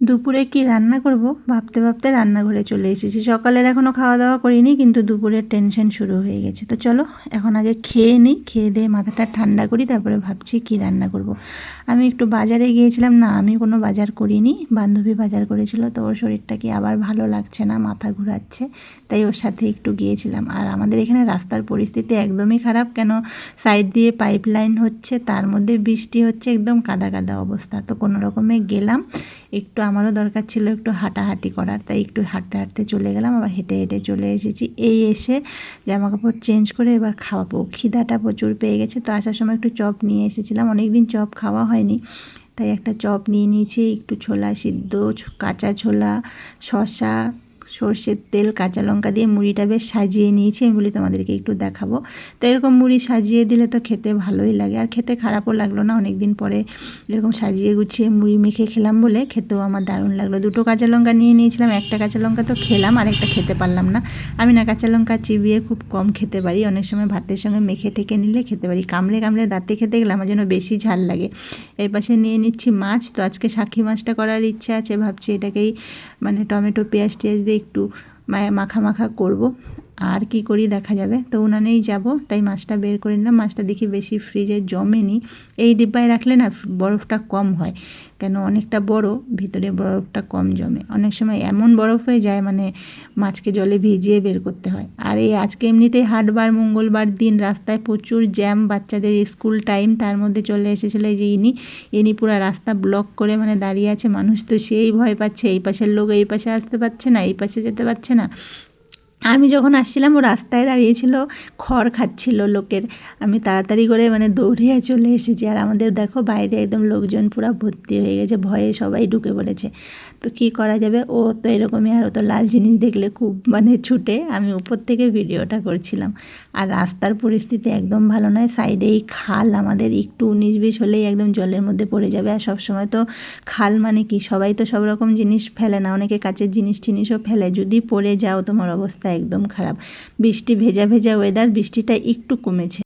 দুপুরে কি রান্না করব ভাবতে ভাবতে রান্নাঘরে চলে এসেছি। সকালের এখনও খাওয়া দাওয়া করিনি, কিন্তু দুপুরের টেনশন শুরু হয়ে গেছে। তো চলো এখন আগে খেয়ে নিই, খেয়ে দিয়ে মাথাটা ঠান্ডা করি, তারপরে ভাবছি কি রান্না করব। আমি একটু বাজারে গিয়েছিলাম, না আমি কোনো বাজার করিনি, বান্ধবী বাজার করেছিল। তো ওর শরীরটা কি আবার ভালো লাগছে না, মাথা ঘোরাচ্ছে, তাই ওর সাথে একটু গিয়েছিলাম। আর আমাদের এখানে রাস্তার পরিস্থিতি একদমই খারাপ, কেন সাইড দিয়ে পাইপ লাইন হচ্ছে, তার মধ্যে বৃষ্টি হচ্ছে, একদম কাদা কাদা অবস্থা। তো কোনো রকমে গেলাম, একটু আমারও দরকার ছিল একটু হাঁটাহাঁটি করার, তাই একটু হাঁটতে হাঁটতে চলে গেলাম, আবার হেঁটে হেঁটে চলে এসেছি। এই এসে জামা কাপড় চেঞ্জ করে এবার খাওয়াবো, খিদাটা প্রচুর পেয়ে গেছে। তো আসার সময় একটু চপ নিয়ে এসেছিলাম, অনেক দিন চপ খাওয়া হয়নি, তাই একটা চপ নিয়ে নিয়েছি। একটু ছোলা সিদ্ধ, কাঁচা ছোলা, শসা, সর্ষের তেল, কাঁচা লঙ্কা দিয়ে মুড়িটা বেশ সাজিয়ে নিয়েছি। আমি বলি তোমাদেরকে একটু দেখাবো। তো এরকম মুড়ি সাজিয়ে দিলে তো খেতে ভালোই লাগে, আর খেতে খারাপও লাগলো না। অনেক দিন পরে এরকম সাজিয়ে গুছিয়ে মুড়ি মেখে খেলাম বলে খেতেও আমার দারুণ লাগলো। দুটো কাঁচা লঙ্কা নিয়ে নিয়েছিলাম, একটা কাঁচা লঙ্কা তো খেলাম, আরেকটা খেতে পারলাম না। আমি না কাঁচা লঙ্কা চিবিয়ে খুব কম খেতে পারি, অনেক সময় ভাতের সঙ্গে মেখে টেকে নিলে খেতে পারি, কামড়ে কামড়ে দাঁতে খেতে গেলে আমার যেন বেশি ঝাল লাগে। এই পাশে নিয়ে নিচ্ছি মাছ। তো আজকে সাক্ষী মাছটা করার ইচ্ছা আছে, ভাবছি এটাকেই মানে টমেটো পেঁয়াজ টেয়াজ দিয়ে একটু মাখা মাখা করব। আর কি করি দেখা যাবে। তো উনানেই যাব, তাই মাছটা বের করে নিলাম। মাছটা দেখি বেশি ফ্রিজে জমেনি, এই ডিব্বায় রাখলে না বরফটা কম হয়, কেন অনেকটা বড়, ভিতরে বরফটা কম জমে। অনেক সময় এমন বরফ হয়ে যায় মানে মাছকে জলে ভিজিয়ে বের করতে হয়। আর এই আজকে এমনিতেই হাটবার মঙ্গলবার দিন, রাস্তায় প্রচুর জ্যাম, বাচ্চাদের স্কুল টাইম, তার মধ্যে চলে এসেছিল এই যে ইনি পুরো রাস্তা ব্লক করে মানে দাঁড়িয়ে আছে। মানুষ তো সেই ভয় পাচ্ছে, এই পাশের লোক এই পাশে আসতে পারছে না, এই পাশে যেতে পারছে না। আমি যখন আসছিলাম ও রাস্তায় দাঁড়িয়েছিল, খড় খাচ্ছিল লোকের। আমি তাড়াতাড়ি করে মানে দৌড়িয়ে চলে এসেছি। আর আমাদের দেখো বাইরে একদম লোকজন পুরো ভর্তি হয়ে গেছে, ভয়ে সবাই ঢুকে পড়েছে। তো কী করা যাবে, ও তো এরকমই, আর ও তো লাল জিনিস দেখলে খুব মানে ছুটে। আমি উপর থেকে ভিডিওটা করছিলাম। আর রাস্তার পরিস্থিতি একদম ভালো নয়, সাইডেই খাল, আমাদের একটু 19-20 হলেই একদম জলের মধ্যে পড়ে যাবে। আর সবসময় তো খাল মানে কি, সবাই তো সব রকম জিনিস ফেলে না, অনেকে কাচের জিনিস টিনিসও ফেলে, যদি পড়ে যাও তোমার অবস্থা একদম খারাপ। বৃষ্টি ভেজা ভেজা ওয়েদার, বৃষ্টিটা একটু কমেছে।